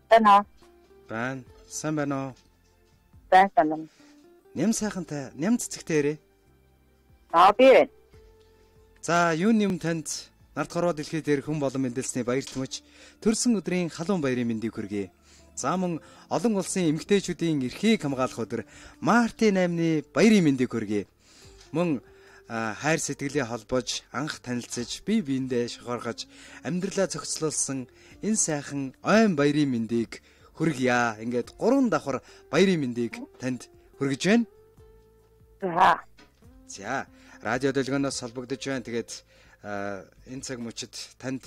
Байна. Байна. Сайн байна уу? Байна. Ням сайхантай, ням цэцэгтэй ирээ. Би байна. За, юун юм танд нарт хорвоо дэлхийд дээр хүн болон мэндэлсний баярлалмж төрсөн өдрийн халуун баярын мэндийг хүргэе. За мөн олон улсын эмэгтэйчүүдийн эрхийг хамгаалах өдөр Мартин 8-ны баярын мэндийг хүргэе. Мөн хайр сэтгэлээ холбож, анх танилцж, бие биендээ шохоргож, амьдралаа зохицлуулсан энэ сайхан ойн баярын мэндийг хүргье. Ингээд 3 давхар баярын мэндийг танд хүргэж байна. За, радио долгионоос холбогдож байна. Тэгээд энэ цаг мөчид танд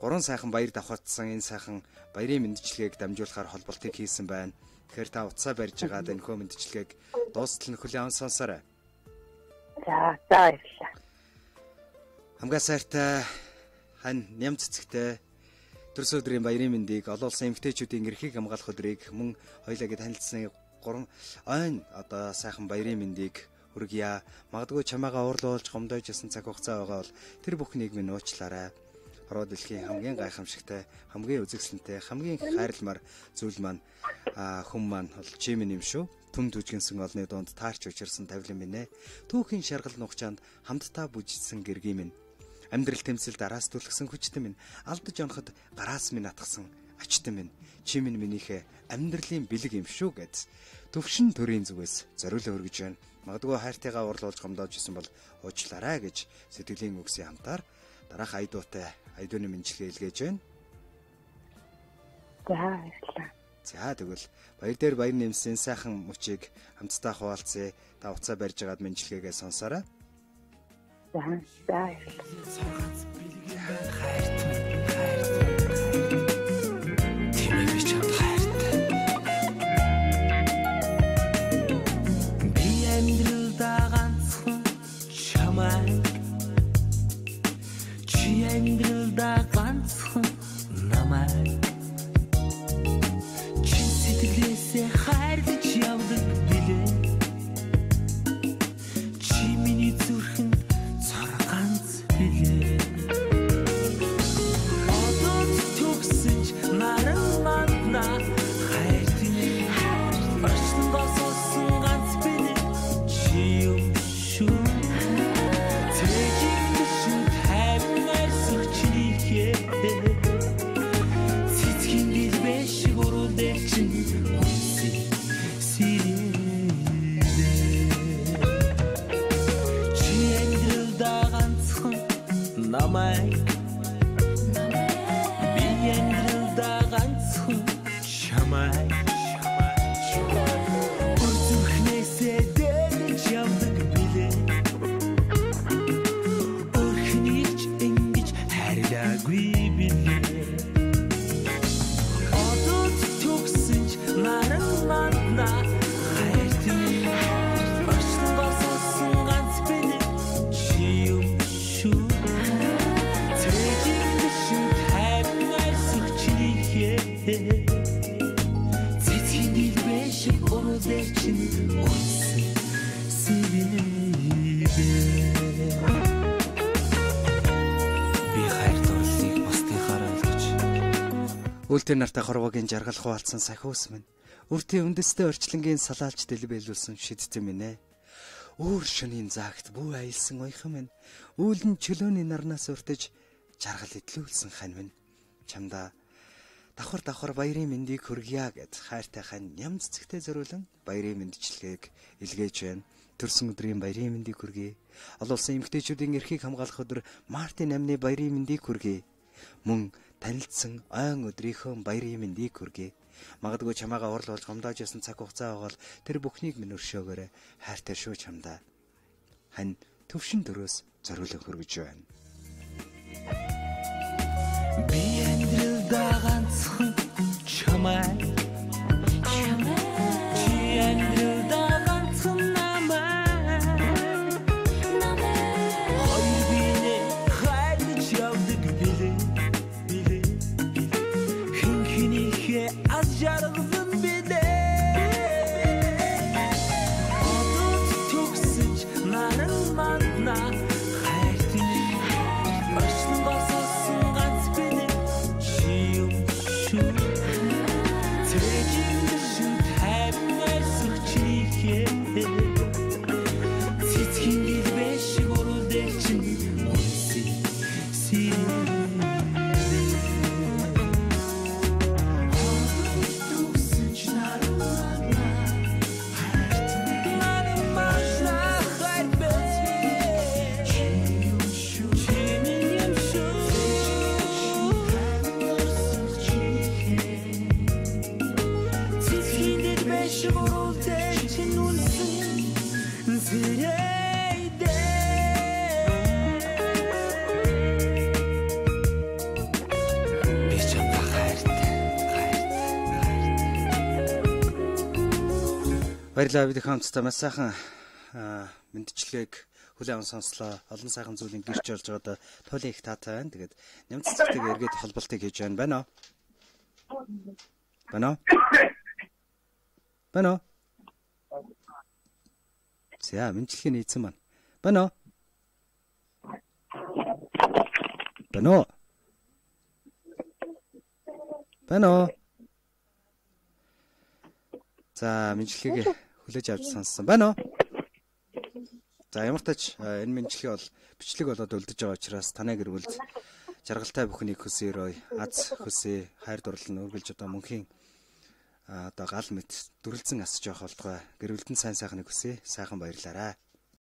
3 сайхан баяр давхацсан энэ сайхан баярын мэндчилгээг дамжуулахаар холболтыг хийсэн байна. Тэгэхээр та утсаа барьж байгаад энэ хөө мэндчилгээг дуустал нь хүлээн сонсоорой. За баярлалаа. Хамгаа сайртай хань ням цэцэгтэй төрсөн өдрийн баярын мэндийг олон улсын эмэгтэйчүүдийн эрхийг хамгаалах өдрийг мөн хоёулаа танилцсны 3 ойн одоо сайхан баярын мэндийг хүргье. Магадгүй чамаагаа уурлуулж гомдож исэн цаг хугацаа байгаа бол тэр бүхнийг минь уучлаарай. Хорвоо дэлхийн хамгийн гайхамшигтай, хамгийн үзэгсэлэнтэй, хамгийн хайрламар зүйл маань хүн маань бол чимэн юм шүү. Түн түжгэнсэн олны дунд таарч учирсан тавилан минь ээ. Түүхийн шаргал нухчаанд хамтдаа бүжигдсэн гэргий минь. Амьдрал тэмцэл дараас түлхсэн хүчтэн минь. Алдаж оноход гараас минь атгсан ачтан минь. Чимэн минийхээ амьдралын бэлэг юм шүү гэд төвшин төрийн зүгээс зориулаа өргөж байна. Магадгүй хайртайгаа уурлуулж гомдоож исэн бол уучлаарай гэж сэтгэлийн үгсийн хамтаар дараах айдуутай айдууны мэндчилгээ илгээж байна. За баярлалаа. За тэгвэл баяр дээр баяр нэмсэн сайхан мөчийг хамтдаа хуваалцъя. Та уцаа барьж байгаад мэндчилгээгээ сонсоорой. За баярлалаа. Амьдралда ганцхан намайг чи сэтгэлээсээ хайрлаж явдаг билээ. Чи миний зүрхэнд цар ганц билээ. Одоо төгсөн ч наран мандна хайртай орчин боссон ганц билээ. Чи юм шүү. Цэцгийн дэлбээ шиг өрүүлдэг чинь үнсий сэрээ. Чи амьдралда ганцхан намайг би амьдралда ганцхан чамайг өрзөхнээсээ дэрж явдаг билээ. Өрхнийч ингэж харьлаагүй Үлтэн нартай хорвогийн жаргал хуваалцсан сахиус минь. Үртийн үндэстэй орчлонгийн салаалж дэлбэлүүлсэн шидтэн минь ээ. Өөр шөнийн заагт бүү аялсан оёхон минь. Үүлэн чөлөөний нарнаас уртаж жаргал идлүүлсэн хань минь. Чамда давхар баярын мэндийг хүргье гэд хайртай хань ням цэцэгтэй зориулан баярын мэндчилгээг илгээж байна. Төрсөн өдрийн баярын мэндийг хүргэе. Олон улсын эмэгтэйчүүдийн эрхийг хамгаалах өдөр Мартин 8-ны баярын мэндийг хүргэе. Мөн танилцсан ойн өдрийнхөө баярын мэндийг хүргэе. Магадгүй чамаагаа уурлуулж гомдоож ясан цаг хугацаа байгаа бол тэр бүхнийг минь өршөөгөөрэй. Хайртай шүү чамдаа. Хань төвшин дөрөөс зориулан хүргэж байна. Би амьдралда ганцхан чамайг чи амьдралда ганцхан намайг хоёр бинэ хайрлаж явдаг билээ. Хинхнийхээ аз жаргалсан билээ. Одоо төгсөж наран мандна хайртай орчин боссон ганц билээ. Чи юм шүү. буруутай чинь үнсэн сэрээдэ би чамд хайртай. Баярлалаа бид хамтдаа маш сайхан мэдчилгээг хүлээн аван сонслоо. Олон сайхан зүйлийг гэрч орж байгаадаа туйлын их таатай байна. Тэгээд нямц цэцэгтэй эргээд холболтыг хийж байна. Байна уу? За мэдчилгээ нийцсэн байна. Байна уу? За мэдчилгээг хүлээж авч сонссон байна уу? За ямар тач энэ мэдчилгээ бол бичлэг болоод үлдэж байгаа учраас танай гэр бүлд жаргалтай бүхнийг хөсөөрөй. Аз хөсөө хайр дурлал нүргэлж одоо мөнхийн одоо гал мэт дүрлцэн асж явах болтугай. Гэр бүлдэн сайн сайхныг хүсье. Сайхан баярлаарай.